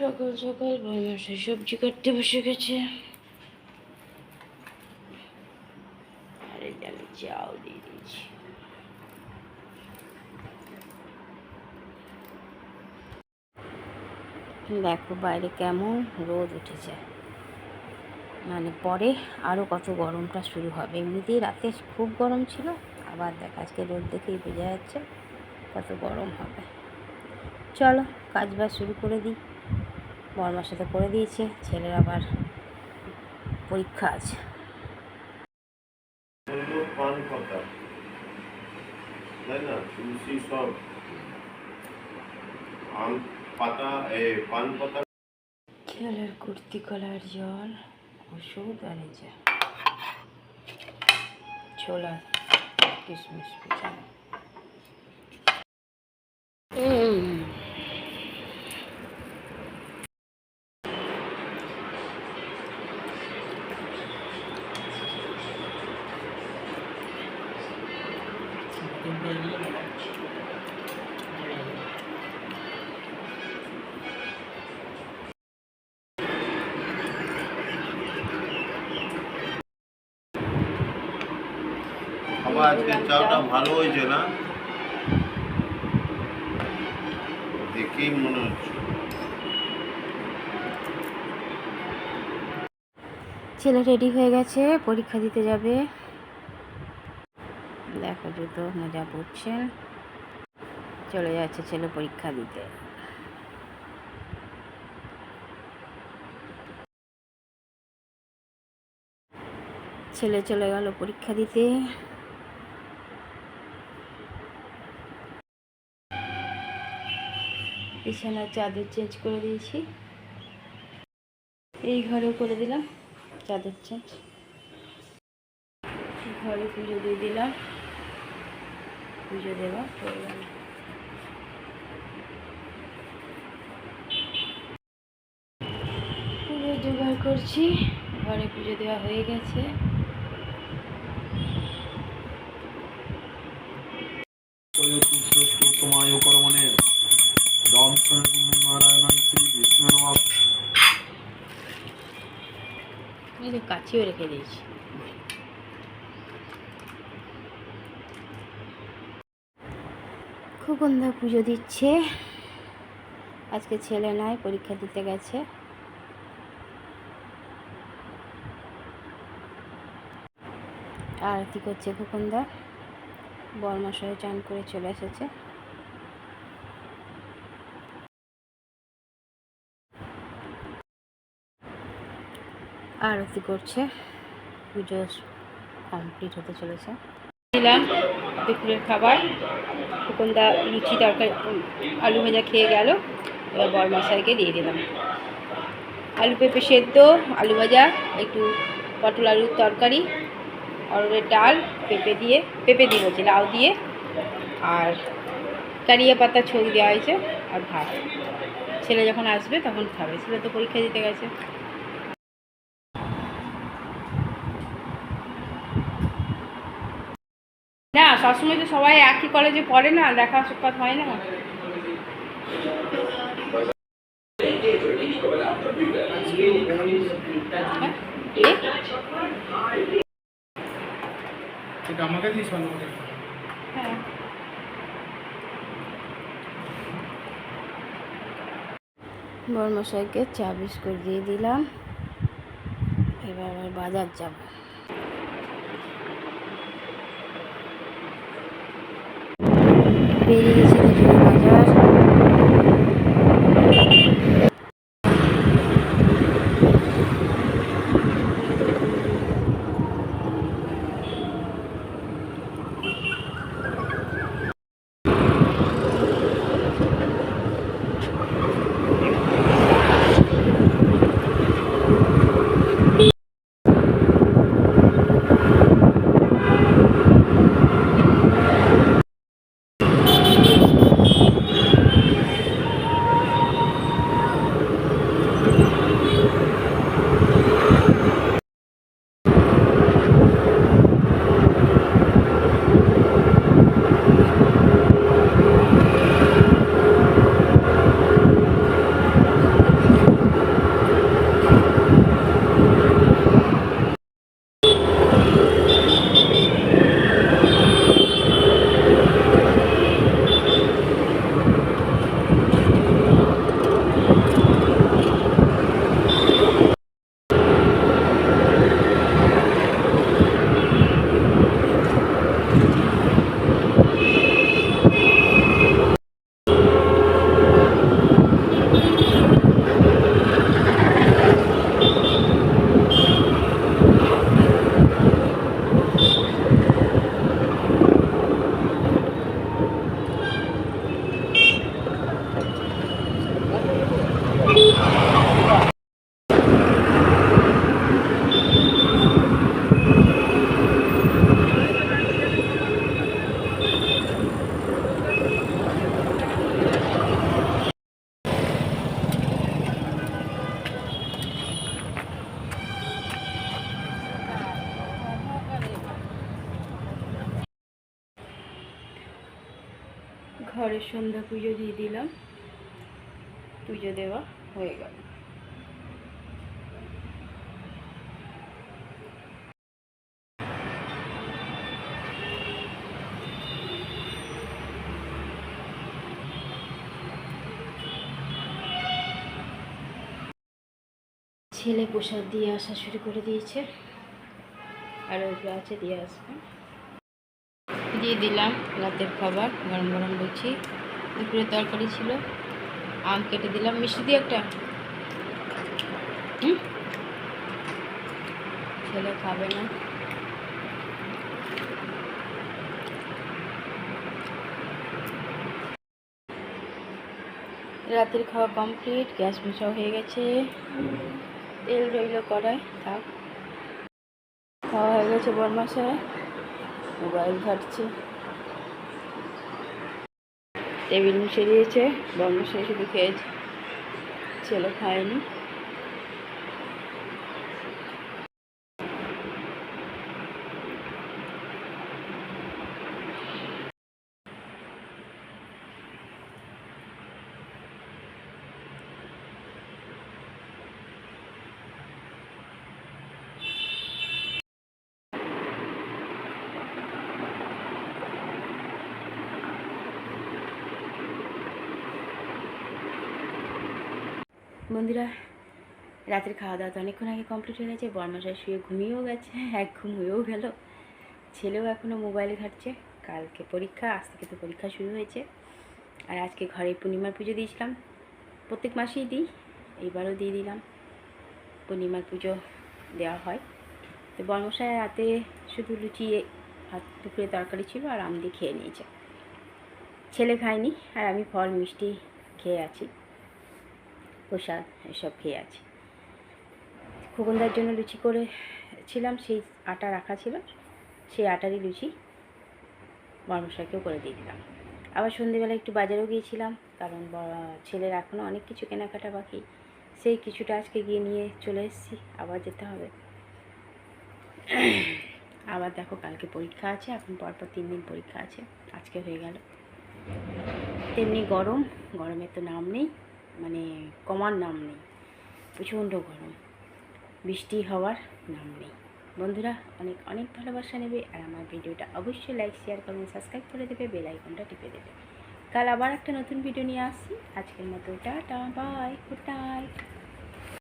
সকাল সকাল বরমশাই সবজি কাটতে বসে গেছে। আর আমি চাল দিয়ে দিয়েছি। দেখো বাইরে কেমন রোদ উঠেছে, মানে পরে আরও কত গরমটা শুরু হবে। এমনিতেই রাতে খুব গরম ছিল, আবার দেখ আজকে রোদ দেখেই বোঝা যাচ্ছে কত গরম হবে। চলো কাজ বাজ শুরু করে দিই। বর্মার সাথে করে দিয়েছে, ছেলের আবার পরীক্ষা আছে। ছেলের কুর্তি কলার জল, ওষুধ আর এই যে ছোলা কিশমিশ পিছানো। আজকে চাটা ভালো হয়েছে না, দেখেই মনে হচ্ছে। ছেলে রেডি হয়ে গেছে, পরীক্ষা দিতে যাবে। দেখো জুতো মোজা পড়ছে, চলে যাচ্ছে ছেলে পরীক্ষা দিতে। ছেলে চলে গেল পরীক্ষা দিতে। বিছানার চাদর চেঞ্জ করে দিয়েছি, এই ঘরেও করে দিলাম চাদর চেঞ্জ। ঘরে পুজো দিয়ে দিলাম, পুজো দেওয়া হয়ে গেল। পুজো জোগাড় করছি, ঘরে পুজো দেওয়া হয়ে গেছে। কাছেও রেখে দিয়েছি। খুকুন্দা পুজো দিচ্ছে, আজকে ছেলে নাই, পরীক্ষা দিতে গেছে। আরতি করছে খুকুন্দা, বরমশাই চান করে চলে এসেছে। আরতি করছে, পুজো কমপ্লিট হতে চলেছে। দিলাম দুপুরের খাবার, খুকুন্দা লুচি তরকারি আলু ভাজা খেয়ে গেল, এবার বরমশাইকে দিয়ে দিলাম আলু পেঁপে সেদ্ধ, আলু ভাজা, একটু পটল আলুর তরকারি, অরড়ের ডাল, পেঁপে দিয়ে বলছি লাউ দিয়ে, আর কারিয়া পাতা ছৌ দেওয়া হয়েছে, আর ভাত। ছেলে যখন আসবে তখন খাবে, ছেলে তো পরীক্ষা দিতে গেছে। না সবসময় তো সবাই একই কলেজে পড়ে না, দেখা সাক্ষাৎ হয় না। হ্যাঁ বরমশাইকে চা বিস্কুট দিয়ে দিলাম, এবার আবার বাজার যাব। বেরিয়ে গেছি বাজার। ঘরের সন্ধ্যা পুজো দিয়ে দিলাম, পুজো দেওয়া হয়ে গেল। ছেলে প্রসাদ দিয়ে আসা শুরু করে দিয়েছে, আর ওগুলো আছে দিয়ে আসবে। দিয়ে দিলাম রাতের খাবার, গরম গরম লুচি, দুপুরে তরকারি ছিল, আম কেটে দিলাম, মিষ্টি দিয়ে একটা। ছেলে খাবে না। রাতের খাওয়া কমপ্লিট, গ্যাস মোছাও হয়ে গেছে, তেল রইল কড়াই, থাক। খাওয়া হয়ে গেছে, বরমাসায় মোবাইল ঘাটছে, টেবিল মুছে দিয়েছে, বরমাসায় শুধু খেয়েছে, ছেলে খায়নি। বন্ধুরা, রাতের খাওয়া দাওয়া তো অনেকক্ষণ আগে কমপ্লিট হয়ে গেছে, বরমাসায় শুয়ে ঘুমিয়েও গেছে, এক ঘুম হয়েও গেল, ছেলেও এখনও মোবাইল ঘাটছে। কালকে পরীক্ষা, আজ থেকে তো পরীক্ষা শুরু হয়েছে। আর আজকে ঘরে পূর্ণিমার পুজো দিয়েছিলাম, প্রত্যেক মাসেই দিই, এইবারও দিয়ে দিলাম, পূর্ণিমার পুজো দেওয়া হয়। তো বরমশাই রাতে শুধু লুচি ভাত, দুপুরে তরকারি ছিল আর আম দিয়ে খেয়ে নিয়েছে, ছেলে খায়নি, আর আমি ফল মিষ্টি খেয়ে আছি, প্রসাদ এসব খেয়ে আছি। খোকনদার জন্য লুচি করেছিলাম, সেই আটা রাখা ছিল, সেই আটারই লুচি বরমশাইকেও করে দিয়ে দিলাম। আবার সন্ধেবেলা একটু বাজারেও গিয়েছিলাম, কারণ ছেলের এখনও অনেক কিছু কেনাকাটা বাকি, সেই কিছুটা আজকে গিয়ে নিয়ে চলে এসেছি, আবার যেতে হবে। আবার দেখো কালকে পরীক্ষা আছে, এখন পরপর 3 দিন পরীক্ষা আছে, আজকে হয়ে গেল। তেমনি গরম, গরমের তো নাম নেই, মানে কমার নাম নেই, প্রচণ্ড গরম, বৃষ্টি হওয়ার নাম নেই। বন্ধুরা, অনেক অনেক ভালোবাসা নেবে, আর আমার ভিডিওটা অবশ্যই লাইক, শেয়ার, কমেন্ট, সাবস্ক্রাইব করে দেবে, বেল আইকনটা টিপে দেবে। কাল আবার একটা নতুন ভিডিও নিয়ে আসছি, আজকের মতো টাটা, বাই, গুড নাইট।